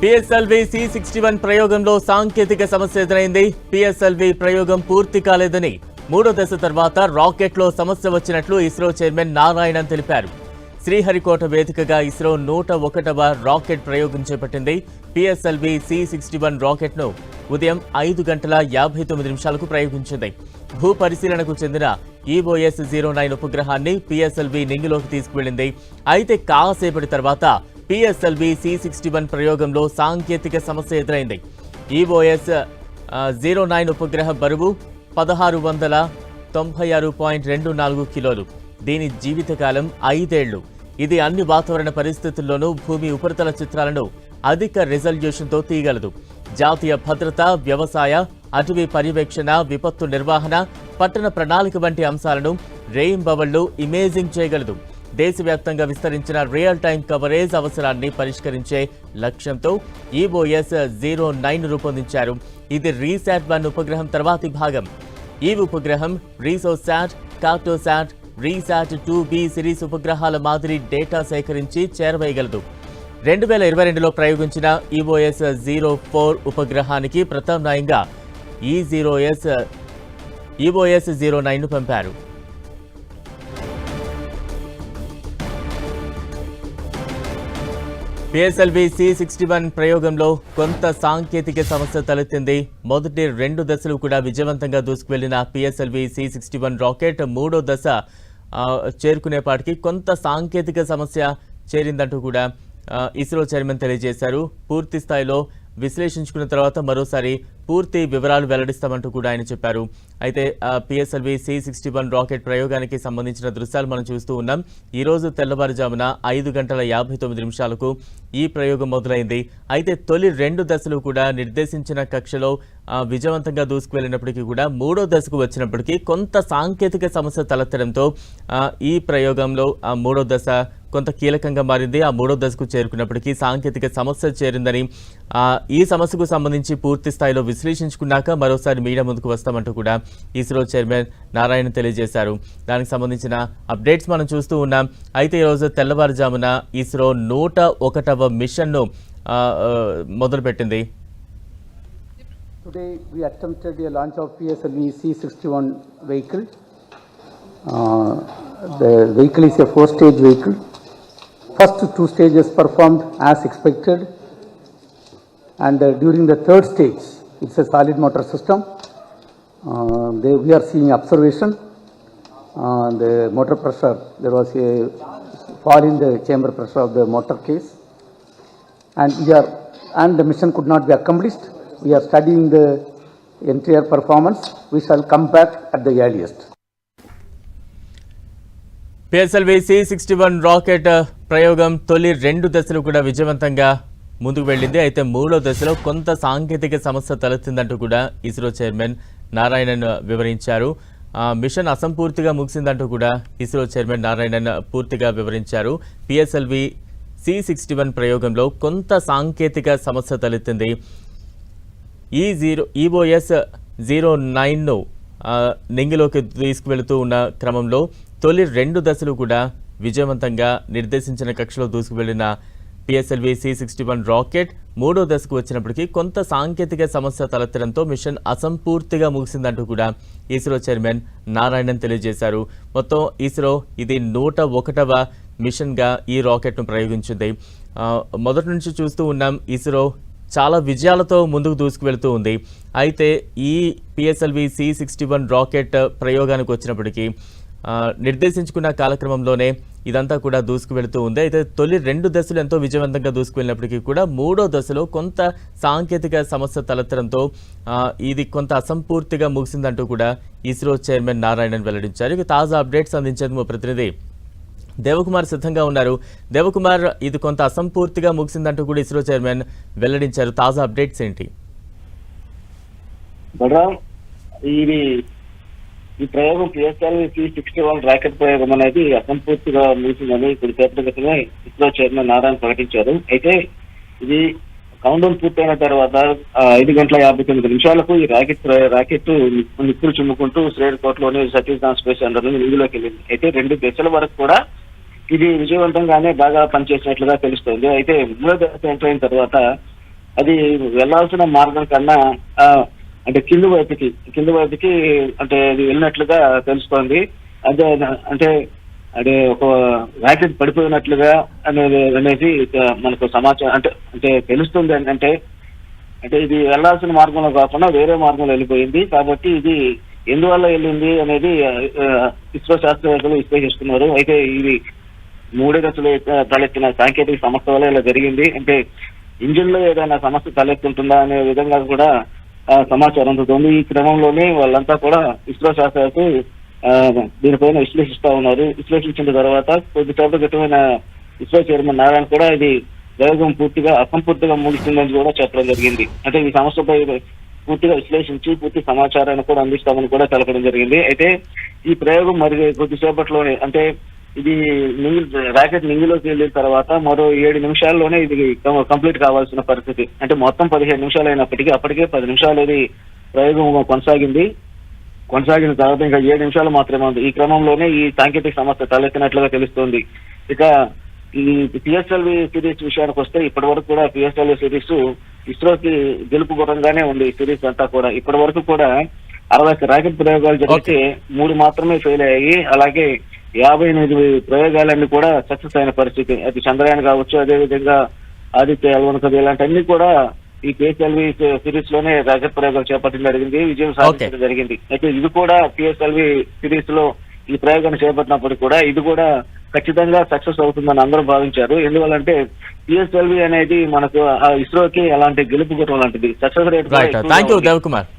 PSLV C61 ప్రయోగంలో సాంకేతిక సమస్య ఎదురైంది. పిఎస్ఎల్వి ప్రయోగం పూర్తి కాలేదని, మూడో దశ తర్వాత రాకెట్లో సమస్య వచ్చినట్లు ఇస్రో చైర్మన్ నారాయణన్ తెలిపారు. శ్రీహరికోట వేదికగా ఇస్రో 101వ రాకెట్ ప్రయోగం చేపట్టింది. పిఎస్ఎల్వి C61 రాకెట్ను ఉదయం 5:59 ప్రయోగించింది. భూ పరిశీలనకు చెందిన EOS-09 ఉపగ్రహాన్ని పిఎస్ఎల్వి నింగిలోకి తీసుకువెళ్లింది. అయితే కాసేపటి తర్వాత పిఎస్ఎల్వి C61 ప్రయోగంలో సాంకేతిక సమస్య ఎదురైంది. EOS-09 ఉపగ్రహ బరువు 1696.24 కిలోలు. దీని జీవితకాలం 5 ఏళ్లు. ఇది అన్ని వాతావరణ పరిస్థితుల్లోనూ భూమి ఉపరితల చిత్రాలను అధిక రిజల్యూషన్తో తీయగలదు. జాతీయ భద్రత, వ్యవసాయ, అటవీ పర్యవేక్షణ, విపత్తు నిర్వహణ, పట్టణ ప్రణాళిక వంటి అంశాలను రేయింబవళ్లు ఇమేజింగ్ చేయగలదు. దేశవ్యాప్తంగా విస్తరించిన రియల్ టైం కవరేజ్ అవసరాన్ని పరిష్కరించే లక్ష్యంతో EOS-09 రూపొందించారు. ఇది రీశాట్-1 ఉపగ్రహం తర్వాతి భాగం. ఈ ఉపగ్రహం రీసోసాట్, కార్టోసాట్, రీశాట్-2B సిరీస్ ఉపగ్రహాల మాదిరి డేటా సేకరించి చేరవేయగలదు. 2022లో ప్రయోగించిన EOS-04 ఉపగ్రహానికి ప్రత్యామ్నాయంగా EOS-09 పంపారు. పిఎస్ఎల్వి C61 ప్రయోగంలో కొంత సాంకేతిక సమస్య తలెత్తింది. మొదటి 2 దశలు కూడా విజయవంతంగా దూసుకువెళ్లిన పిఎస్ఎల్వి C61 రాకెట్ మూడో దశ చేరుకునేపాటికి కొంత సాంకేతిక సమస్య చేరిందంటూ కూడా ఇస్రో చైర్మన్ తెలియజేశారు. పూర్తి స్థాయిలో విశ్లేషించుకున్న తర్వాత మరోసారి పూర్తి వివరాలు వెల్లడిస్తామంటూ కూడా ఆయన చెప్పారు. అయితే పిఎస్ఎల్వి C61 రాకెట్ ప్రయోగానికి సంబంధించిన దృశ్యాలు మనం చూస్తూ ఉన్నాం. ఈరోజు తెల్లవారుజామున 5:59 ఈ ప్రయోగం మొదలైంది. అయితే తొలి 2 దశలు కూడా నిర్దేశించిన కక్షలో విజయవంతంగా దూసుకువెళ్లినప్పటికీ కూడా మూడో దశకు వచ్చినప్పటికీ కొంత సాంకేతిక సమస్య తలెత్తడంతో ఈ ప్రయోగంలో మూడో దశ కొంత కీలకంగా మారింది. ఆ మూడో దశకు చేరుకున్నప్పటికీ సాంకేతిక సమస్య చేరిందని, ఈ సమస్యకు సంబంధించి పూర్తి స్థాయిలో విశ్లేషించుకున్నాక మరోసారి మీడియా ముందుకు వస్తామంటూ కూడా ఇస్రో చైర్మన్ నారాయణ తెలియజేశారు. దానికి సంబంధించిన అప్డేట్స్ మనం చూస్తూ ఉన్నాం. అయితే ఈరోజు తెల్లవారుజామున ఇస్రో 101వ మిషన్ను మొదలుపెట్టింది. Today we attempted a launch of PSLV C61 vehicle. The vehicle is a 4-stage vehicle. First 2 stages performed as expected, and during the 3rd stage, it's a solid motor system. We are seeing observation. The motor pressure, there was a fall in the chamber pressure of the motor case, and the mission could not be accomplished. We are studying the entire performance. We shall come back at the earliest. PSLV C61 rocket ప్రయోగం తొలి 2 దశలు కూడా విజయవంతంగా ముందుకు వెళ్ళింది. అయితే మూడో దశలో కొంత సాంకేతిక సమస్య తలెత్తిందంటూ కూడా ఇస్రో చైర్మన్ నారాయణన్ వివరించారు. మిషన్ అసంపూర్తిగా ముగిసిందంటూ కూడా ఇస్రో చైర్మన్ నారాయణన్ పూర్తిగా వివరించారు. పిఎస్ఎల్వి C61 ప్రయోగంలో కొంత సాంకేతిక సమస్య తలెత్తింది. EOS-09ను నింగిలోకి తీసుకువెళుతూ ఉన్న క్రమంలో తొలి 2 దశలు కూడా విజయవంతంగా నిర్దేశించిన కక్షలో దూసుకువెళ్లిన పిఎస్ఎల్వి C61 రాకెట్ మూడో దశకు వచ్చినప్పటికీ కొంత సాంకేతిక సమస్య తలెత్తడంతో మిషన్ అసంపూర్తిగా ముగిసిందంటూ కూడా ఇస్రో చైర్మన్ నారాయణన్ తెలియజేశారు. మొత్తం ఇస్రో ఇది 101వ మిషన్గా ఈ రాకెట్ను ప్రయోగించింది. మొదటి నుంచి చూస్తూ ఉన్నాం, ఇస్రో చాలా విజయాలతో ముందుకు దూసుకువెళ్తూ ఉంది. అయితే ఈ పిఎస్ఎల్వి C61 రాకెట్ ప్రయోగానికి వచ్చినప్పటికీ నిర్దేశించుకున్న కాలక్రమంలోనే ఇదంతా కూడా దూసుకువెళుతూ ఉంది. అయితే తొలి 2 దశలు ఎంతో విజయవంతంగా దూసుకువెళ్ళినప్పటికీ కూడా మూడో దశలో కొంత సాంకేతిక సమస్య తలెత్తడంతో ఇది కొంత అసంపూర్తిగా ముగిసిందంటూ కూడా ఇస్రో చైర్మన్ నారాయణన్ వెల్లడించారు. ఇక తాజా అప్డేట్స్ అందించేందుకు మా ప్రతినిధి దేవకుమార్ సిద్ధంగా ఉన్నారు. దేవకుమార్, ఇది కొంత అసంపూర్తిగా ముగిసిందంటూ కూడా ఇస్రో చైర్మన్ వెల్లడించారు. తాజా అప్డేట్స్ ఏంటి? ఈ ప్రయోగం పిఎస్ఎల్వి C61 రాకెట్ ప్రయోగం అనేది అసంపూర్తిగా ముగిసిందని కొద్దిసేపటి క్రితమే ఇస్రో చైర్మన్ నారాయణ ప్రకటించారు. అయితే ఇది కౌంటౌన్ పూర్తయిన తర్వాత 5:59 ఈ రాకెట్ నిప్పులు చుమ్ముకుంటూ శ్రీహరికోటలోని సతీష్ ధావన్ స్పేస్ సెంటర్ నుంచి నింగిలోకి వెళ్ళింది. అయితే 2 దశల వరకు కూడా ఇది విజయవంతంగానే బాగా పనిచేసినట్లుగా తెలుస్తోంది. అయితే మూడో దశ ఎంటర్ అయిన తర్వాత అది వెళ్లాల్సిన మార్గం కన్నా అంటే కింది వైపుకి అంటే అది వెళ్ళినట్లుగా తెలుస్తోంది. అంటే అంటే అంటే ఒక రాకెట్ పడిపోయినట్లుగా అనేసి మనకు సమాచారం అంటే తెలుస్తుంది. అంటే ఇది వెళ్లాల్సిన మార్గంలో కాకుండా వేరే మార్గంలో వెళ్ళిపోయింది. కాబట్టి ఇది ఎందువల్ల వెళ్ళింది అనేది ఇస్రో శాస్త్రవేత్తలు విశ్లేషిస్తున్నారు. అయితే ఇది 3 దశలు తలెత్తిన సాంకేతిక సమస్య వల్ల ఇలా జరిగింది. అంటే ఇంజిన్ లో ఏదైనా సమస్య తలెత్తుంటుందా అనే విధంగా కూడా సమాచారం అందుతుంది. ఈ క్రమంలోనే వాళ్ళంతా కూడా ఇస్రో శాస్త్రవేత్తలు దీనిపైన విశ్లేషిస్తా ఉన్నారు. విశ్లేషించిన తర్వాత కొద్దిసేపటి క్రితమైన ఇస్రో చైర్మన్ నారాయణ కూడా ఇది ప్రయోగం అసంపూర్తిగా ముగిసిందని కూడా చెప్పడం జరిగింది. అంటే ఈ సమస్యపై పూర్తిగా విశ్లేషించి పూర్తి సమాచారాన్ని కూడా అందిస్తామని కూడా తెలపడం జరిగింది. అయితే ఈ ప్రయోగం మరి కొద్దిసేపట్లోనే అంటే ఇది రాకెట్ నింగిలోకి వెళ్ళిన తర్వాత మరో 7 నిమిషాల్లోనే ఇది కంప్లీట్ కావాల్సిన పరిస్థితి. అంటే మొత్తం 15 నిమిషాలు అయినప్పటికీ అప్పటికే 10 నిమిషాలు ఇది ప్రయోగం కొనసాగిన తర్వాత ఇంకా 7 నిమిషాలు మాత్రమే ఉంది. ఈ క్రమంలోనే ఈ సాంకేతిక సమస్య తలెత్తినట్లుగా తెలుస్తోంది. ఇక ఈ పిఎస్ఎల్వి సిరీస్ విషయానికి వస్తే ఇప్పటి వరకు కూడా పిఎస్ఎల్వి సిరీస్ ఇస్రోకి గెలుపు గుర్రంగానే ఉంది. ఈ సిరీస్ అంతా కూడా ఇప్పటి వరకు కూడా 60 రాకెట్ ప్రయోగాలు జరిగితే 3 మాత్రమే ఫెయిల్ అయ్యాయి. అలాగే 58 ప్రయోగాలన్నీ కూడా సక్సెస్ అయిన పరిస్థితి. అది చంద్రయాన్ కావచ్చు, అదేవిధంగా ఆదిత్య L1 ఇలాంటివన్నీ కూడా ఈ పిఎస్ఎల్వి సిరీస్ లోనే రాకెట్ ప్రయోగాలు చేపట్టడం జరిగింది, విజయం సాధించడం జరిగింది. అయితే ఇది కూడా పిఎస్ఎల్వి సిరీస్ లో ఈ ప్రయోగాన్ని చేపట్టినప్పుడు కూడా ఇది కూడా ఖచ్చితంగా సక్సెస్ అవుతుందని అందరూ భావించారు. ఎందువల్లంటే పిఎస్ఎల్వి అనేది మనకు ఇస్రోకి అలాంటి గెలుపు గుర్రం లాంటిది. Success rate thank you Devakumar.